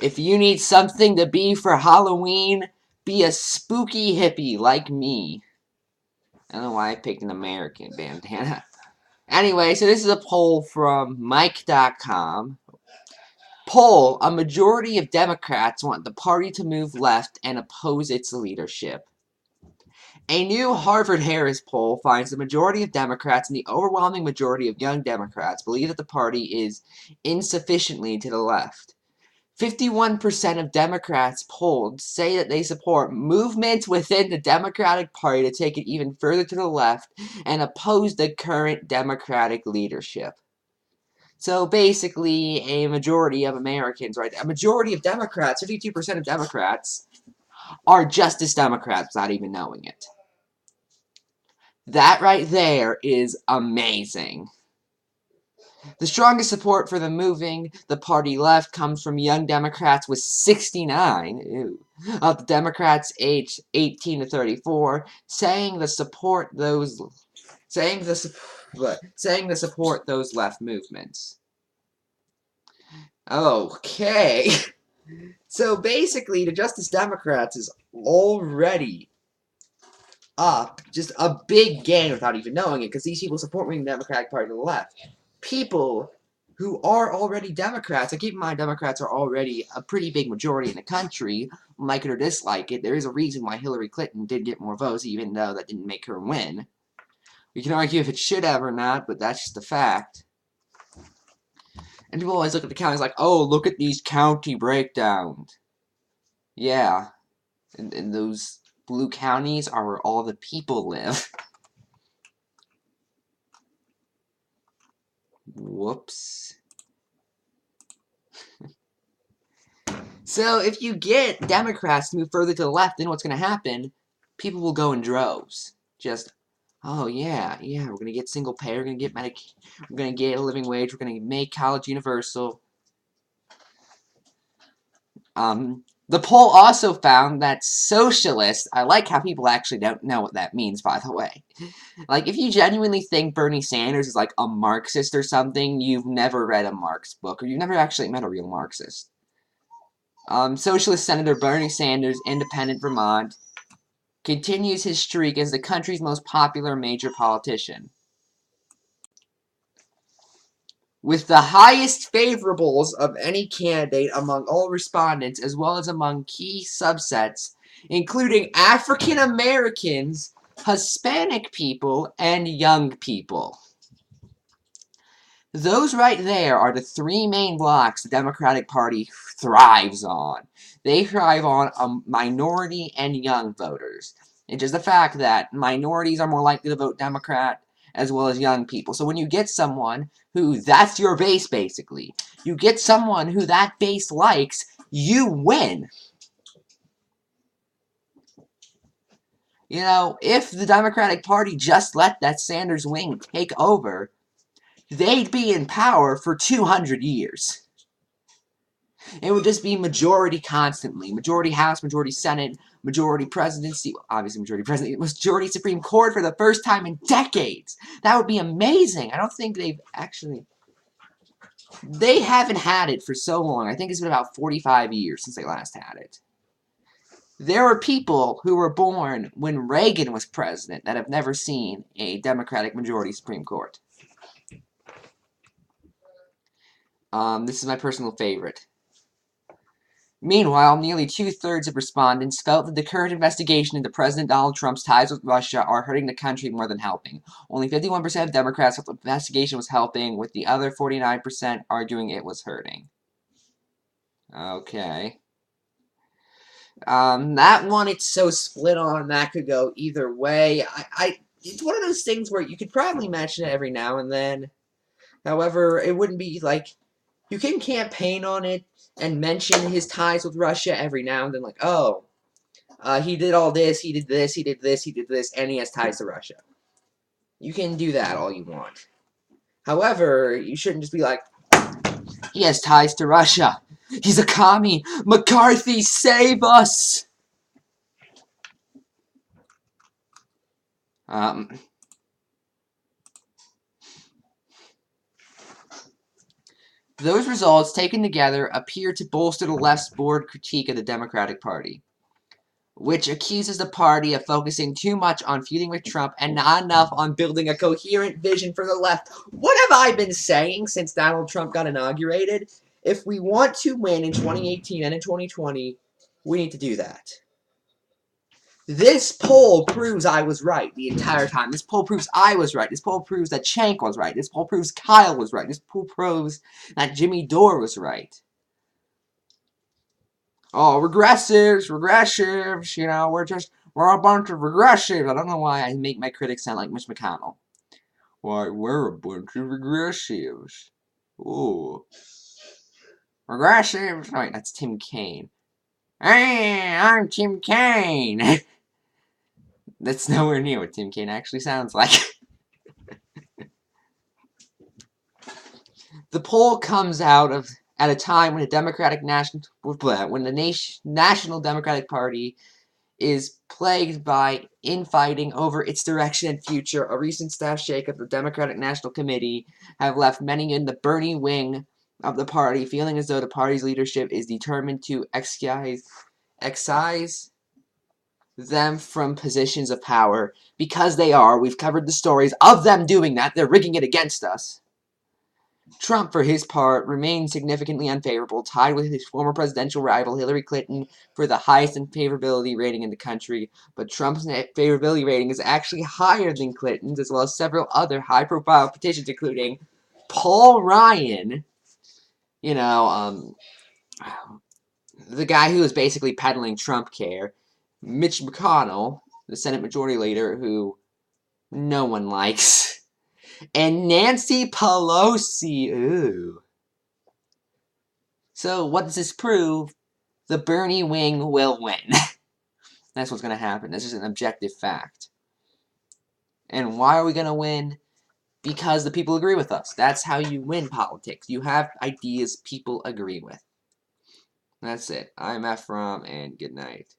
If you need something to be for Halloween, be a spooky hippie like me. I don't know why I picked an American bandana. Anyway, so this is a poll from Mike.com. Poll: a majority of Democrats want the party to move left and oppose its leadership. A new Harvard-Harris poll finds the majority of Democrats and the overwhelming majority of young Democrats believe that the party is insufficiently to the left. 51% of Democrats polled say that they support movements within the Democratic Party to take it even further to the left and oppose the current Democratic leadership. So basically, a majority of Americans, right? A majority of Democrats, 52% of Democrats, are Justice Democrats without even knowing it. That right there is amazing. The strongest support for the moving the party left comes from young Democrats with 69 of the Democrats aged 18 to 34, saying the support those left movements. Okay. So basically, the Justice Democrats is already up just a big gain without even knowing it, because these people support moving the Democratic Party to the left. People who are already Democrats, and keep in mind Democrats are already a pretty big majority in the country, like it or dislike it. There is a reason why Hillary Clinton did get more votes, even though that didn't make her win. We can argue if it should have or not, but that's just a fact. And people always look at the counties like, oh, look at these county breakdowns. Yeah, and those blue counties are where all the people live. Whoops. So if you get Democrats to move further to the left, then what's going to happen? People will go in droves. Just, oh yeah, we're going to get single payer, we're going to get Medicaid, we're going to get a living wage, we're going to make college universal. The poll also found that socialists, I like how people actually don't know what that means, by the way. Like, if you genuinely think Bernie Sanders is like a Marxist or something, you've never read a Marx book, or you've never actually met a real Marxist. Socialist Senator Bernie Sanders, independent Vermont, continues his streak as the country's most popular major politician. With the highest favorables of any candidate among all respondents, as well as among key subsets, including African Americans, Hispanic people, and young people. Those right there are the three main blocks the Democratic Party thrives on. They thrive on minority and young voters. It's just the fact that minorities are more likely to vote Democrat, as well as young people. So when you get someone who, that's your base basically, you get someone who that base likes, you win. You know, if the Democratic Party just let that Sanders wing take over, they'd be in power for 200 years. It would just be majority constantly. Majority House, majority Senate, majority presidency, obviously majority president, majority Supreme Court for the first time in decades. That would be amazing. I don't think they haven't had it for so long. I think it's been about 45 years since they last had it. There are people who were born when Reagan was president that have never seen a Democratic majority Supreme Court. This is my personal favorite. Meanwhile, nearly two-thirds of respondents felt that the current investigation into President Donald Trump's ties with Russia are hurting the country more than helping. Only 51% of Democrats felt the investigation was helping, with the other 49% arguing it was hurting. Okay. That one, it's so split on, that could go either way. It's one of those things where you could probably mention it every now and then. However, it wouldn't be like, you can campaign on it and mention his ties with Russia every now and then, like, oh, he did all this, he did this, he did this, he did this, and he has ties to Russia. You can do that all you want. However, you shouldn't just be like, he has ties to Russia. He's a commie. McCarthy, save us! Those results, taken together, appear to bolster the left's board critique of the Democratic Party, which accuses the party of focusing too much on feuding with Trump and not enough on building a coherent vision for the left. What have I been saying since Donald Trump got inaugurated? If we want to win in 2018 and in 2020, we need to do that. This poll proves I was right the entire time. This poll proves I was right. This poll proves that Shank was right. This poll proves Kyle was right. This poll proves that Jimmy Dore was right. Oh, regressives, you know, we're a bunch of regressives. I don't know why I make my critics sound like Mitch McConnell. Why, we're a bunch of regressives. Ooh. Regressives? Wait, that's Tim Kaine. Hey, I'm Tim Kaine. That's nowhere near what Tim Kaine actually sounds like. The poll comes out at a time when the National Democratic Party is plagued by infighting over its direction and future. A recent staff shakeup of the Democratic National Committee have left many in the Bernie wing of the party feeling as though the party's leadership is determined to excise them from positions of power. Because they are. We've covered the stories of them doing that. They're rigging it against us. Trump, for his part, remains significantly unfavorable, tied with his former presidential rival Hillary Clinton for the highest favorability rating in the country. But Trump's favorability rating is actually higher than Clinton's, as well as several other high-profile petitions, including Paul Ryan, you know, the guy who is basically peddling Trump care, Mitch McConnell, the Senate Majority Leader, who no one likes, and Nancy Pelosi. Ooh. So what does this prove? The Bernie wing will win. That's what's going to happen. This is an objective fact. And why are we going to win? Because the people agree with us. That's how you win politics. You have ideas people agree with. That's it. I'm Ephrom, and good night.